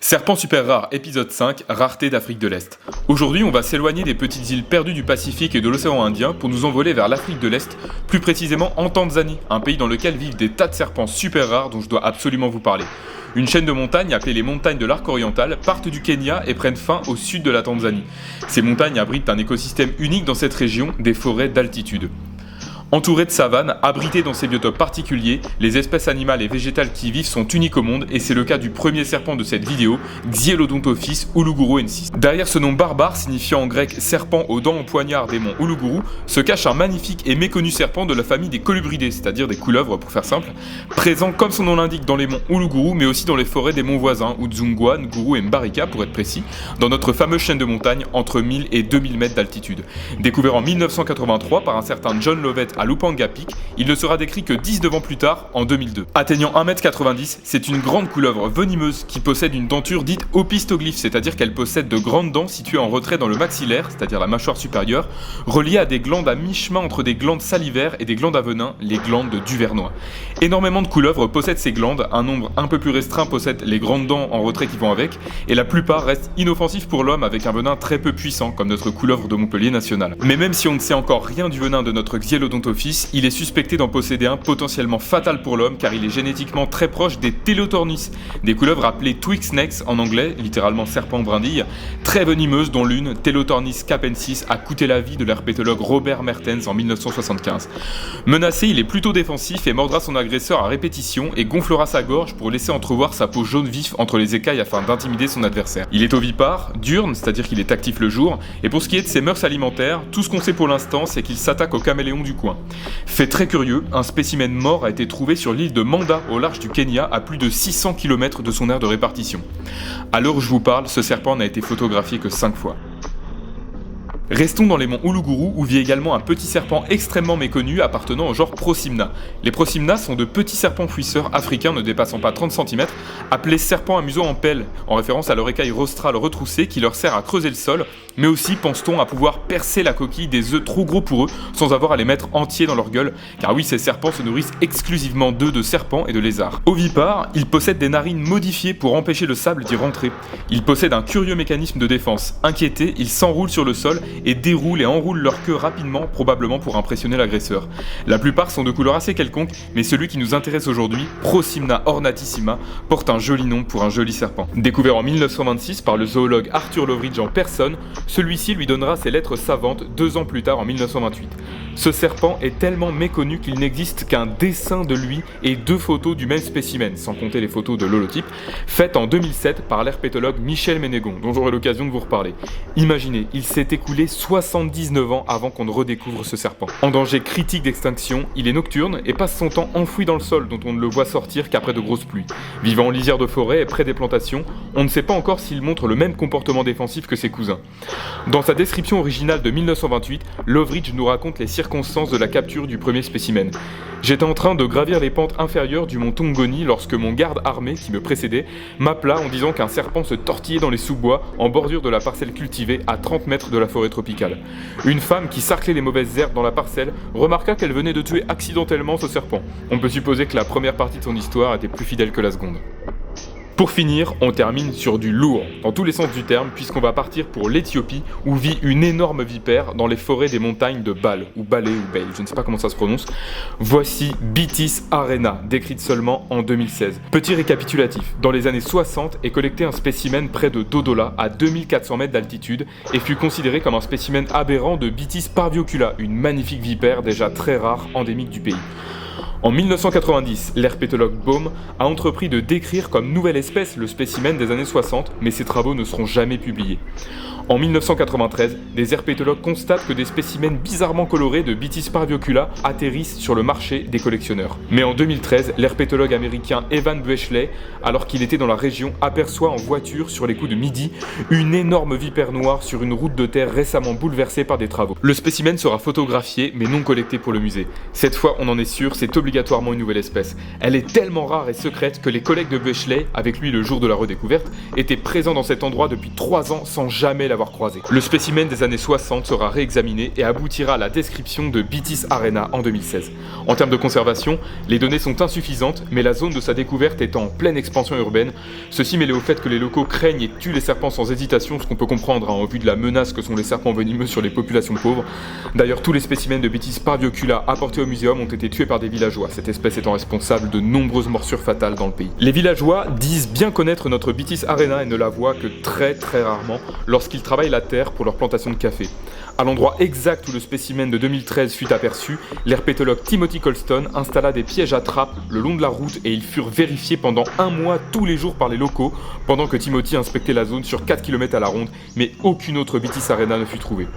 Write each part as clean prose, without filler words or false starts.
Serpent super rare, épisode 5, rareté d'Afrique de l'Est. Aujourd'hui, on va s'éloigner des petites îles perdues du Pacifique et de l'océan Indien pour nous envoler vers l'Afrique de l'Est, plus précisément en Tanzanie, un pays dans lequel vivent des tas de serpents super rares dont je dois absolument vous parler. Une chaîne de montagnes appelée les montagnes de l'Arc oriental partent du Kenya et prennent fin au sud de la Tanzanie. Ces montagnes abritent un écosystème unique dans cette région, des forêts d'altitude. Entourées de savanes, abritées dans ces biotopes particuliers, les espèces animales et végétales qui y vivent sont uniques au monde et c'est le cas du premier serpent de cette vidéo, Xyelodontophis uluguru-ensis. Derrière ce nom barbare signifiant en grec serpent aux dents en poignard des monts Uluguru, se cache un magnifique et méconnu serpent de la famille des colubridés, c'est-à-dire des couleuvres pour faire simple, présent comme son nom l'indique dans les monts Uluguru mais aussi dans les forêts des monts voisins, Udzungwa, Nguru et Mbarika pour être précis, dans notre fameuse chaîne de montagnes entre 1000 et 2000 mètres d'altitude. Découvert en 1983 par un certain John Lovett à Lupanga Peak, il ne sera décrit que 19 ans plus tard, en 2002. Atteignant 1m90, c'est une grande couleuvre venimeuse qui possède une denture dite opistoglyphe, c'est-à-dire qu'elle possède de grandes dents situées en retrait dans le maxillaire, c'est-à-dire la mâchoire supérieure, reliées à des glandes à mi-chemin entre des glandes salivaires et des glandes à venin, les glandes de Duvernois. Énormément de couleuvres possèdent ces glandes, un nombre un peu plus restreint possède les grandes dents en retrait qui vont avec, et la plupart restent inoffensifs pour l'homme avec un venin très peu puissant, comme notre couleuvre de Montpellier nationale. Mais même si on ne sait encore rien du venin de notre Xyelodontophis, il est suspecté d'en posséder un potentiellement fatal pour l'homme car il est génétiquement très proche des Teleotornis, des couleuvres appelées twig snakes en anglais, littéralement serpent brindille, très venimeuses dont l'une, Teleotornis capensis, a coûté la vie de l'herpétologue Robert Mertens en 1975. Menacé, il est plutôt défensif et mordra son agresseur à répétition et gonflera sa gorge pour laisser entrevoir sa peau jaune vif entre les écailles afin d'intimider son adversaire. Il est ovipare, diurne, c'est-à-dire qu'il est actif le jour, et pour ce qui est de ses mœurs alimentaires, tout ce qu'on sait pour l'instant c'est qu'il s'attaque aux caméléons du coin. Fait très curieux, un spécimen mort a été trouvé sur l'île de Manda au large du Kenya à plus de 600 km de son aire de répartition. À l'heure où je vous parle, ce serpent n'a été photographié que 5 fois. Restons dans les monts Uluguru où vit également un petit serpent extrêmement méconnu appartenant au genre Prosimna. Les Prosimna sont de petits serpents fouisseurs africains ne dépassant pas 30 cm, appelés serpents à museau en pelle, en référence à leur écaille rostrale retroussée qui leur sert à creuser le sol, mais aussi pense-t-on à pouvoir percer la coquille des œufs trop gros pour eux sans avoir à les mettre entiers dans leur gueule, car oui, ces serpents se nourrissent exclusivement d'œufs de serpents et de lézards. Ovipares, ils possèdent des narines modifiées pour empêcher le sable d'y rentrer. Ils possèdent un curieux mécanisme de défense. Inquiétés, ils s'enroulent sur le sol et déroulent et enroulent leur queue rapidement, probablement pour impressionner l'agresseur. La plupart sont de couleur assez quelconque, mais celui qui nous intéresse aujourd'hui, Prosimna ornatissima, porte un joli nom pour un joli serpent. Découvert en 1926 par le zoologue Arthur Loveridge en personne, celui-ci lui donnera ses lettres savantes 2 ans plus tard en 1928. Ce serpent est tellement méconnu qu'il n'existe qu'un dessin de lui et 2 photos du même spécimen, sans compter les photos de l'holotype, faites en 2007 par l'herpétologue Michel Ménégon, dont j'aurai l'occasion de vous reparler. Imaginez, il s'est écoulé 79 ans avant qu'on ne redécouvre ce serpent. En danger critique d'extinction, il est nocturne et passe son temps enfoui dans le sol dont on ne le voit sortir qu'après de grosses pluies. Vivant en lisière de forêt et près des plantations, on ne sait pas encore s'il montre le même comportement défensif que ses cousins. Dans sa description originale de 1928, Loveridge nous raconte les circonstances de la capture du premier spécimen. J'étais en train de gravir les pentes inférieures du mont Tongoni lorsque mon garde armé qui me précédait m'appela en disant qu'un serpent se tortillait dans les sous-bois en bordure de la parcelle cultivée à 30 mètres de la forêt tropicale. Une femme qui sarclait les mauvaises herbes dans la parcelle remarqua qu'elle venait de tuer accidentellement ce serpent. On peut supposer que la première partie de son histoire était plus fidèle que la seconde. Pour finir, on termine sur du lourd, dans tous les sens du terme, puisqu'on va partir pour l'Éthiopie, où vit une énorme vipère dans les forêts des montagnes de Bale, ou Bale ou Bale, je ne sais pas comment ça se prononce. Voici Bitis arena, décrite seulement en 2016. Petit récapitulatif, dans les années 60 est collecté un spécimen près de Dodola, à 2400 mètres d'altitude, et fut considéré comme un spécimen aberrant de Bitis parviocula, une magnifique vipère déjà très rare, endémique du pays. En 1990, l'herpétologue Baum a entrepris de décrire comme nouvelle espèce le spécimen des années 60, mais ses travaux ne seront jamais publiés. En 1993, des herpétologues constatent que des spécimens bizarrement colorés de Bitis parviocula atterrissent sur le marché des collectionneurs. Mais en 2013, l'herpétologue américain Evan Buechley, alors qu'il était dans la région, aperçoit en voiture sur les coups de midi une énorme vipère noire sur une route de terre récemment bouleversée par des travaux. Le spécimen sera photographié mais non collecté pour le musée. Cette fois, on en est sûr, c'est obligatoire obligatoirement une nouvelle espèce. Elle est tellement rare et secrète que les collègues de Bechley, avec lui le jour de la redécouverte, étaient présents dans cet endroit depuis 3 ans sans jamais l'avoir croisé. Le spécimen des années 60 sera réexaminé et aboutira à la description de Beatties Arena en 2016. En termes de conservation, les données sont insuffisantes, mais la zone de sa découverte étant en pleine expansion urbaine, ceci mêlé au fait que les locaux craignent et tuent les serpents sans hésitation, ce qu'on peut comprendre en vue de la menace que sont les serpents venimeux sur les populations pauvres. D'ailleurs, tous les spécimens de Beatties parviocula apportés au muséum ont été tués par des villageois, cette espèce étant responsable de nombreuses morsures fatales dans le pays. Les villageois disent bien connaître notre Beatties Arena et ne la voient que très rarement lorsqu'ils travaillent la terre pour leur plantation de café. À l'endroit exact où le spécimen de 2013 fut aperçu, l'herpétologue Timothy Colston installa des pièges à trappes le long de la route et ils furent vérifiés pendant 1 mois tous les jours par les locaux, pendant que Timothy inspectait la zone sur 4 km à la ronde, mais aucune autre Beatties Arena ne fut trouvée.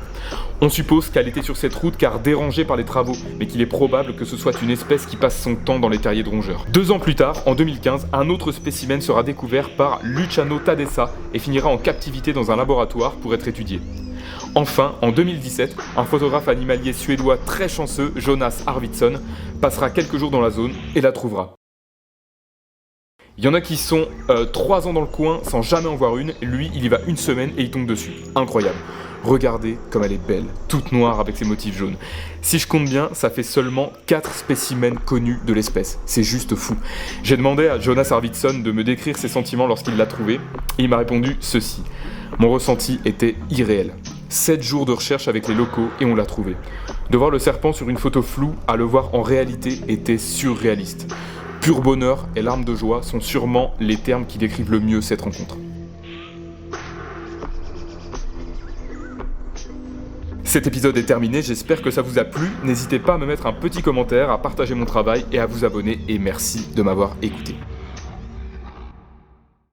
On suppose qu'elle était sur cette route car dérangée par les travaux, mais qu'il est probable que ce soit une espèce qui passe son temps dans les terriers de rongeurs. 2 ans plus tard, en 2015, un autre spécimen sera découvert par Luciano Tadessa et finira en captivité dans un laboratoire pour être étudié. Enfin, en 2017, un photographe animalier suédois très chanceux, Jonas Arvidsson, passera quelques jours dans la zone et la trouvera. Il y en a qui sont 3 ans dans le coin sans jamais en voir une, lui il y va 1 semaine et il tombe dessus. Incroyable. Regardez comme elle est belle, toute noire avec ses motifs jaunes. Si je compte bien, ça fait seulement 4 spécimens connus de l'espèce. C'est juste fou. J'ai demandé à Jonas Arvidsson de me décrire ses sentiments lorsqu'il l'a trouvé, et il m'a répondu ceci. Mon ressenti était irréel. 7 jours de recherche avec les locaux et on l'a trouvé. De voir le serpent sur une photo floue à le voir en réalité était surréaliste. Pur bonheur et larmes de joie sont sûrement les termes qui décrivent le mieux cette rencontre. Cet épisode est terminé, j'espère que ça vous a plu. N'hésitez pas à me mettre un petit commentaire, à partager mon travail et à vous abonner. Et merci de m'avoir écouté.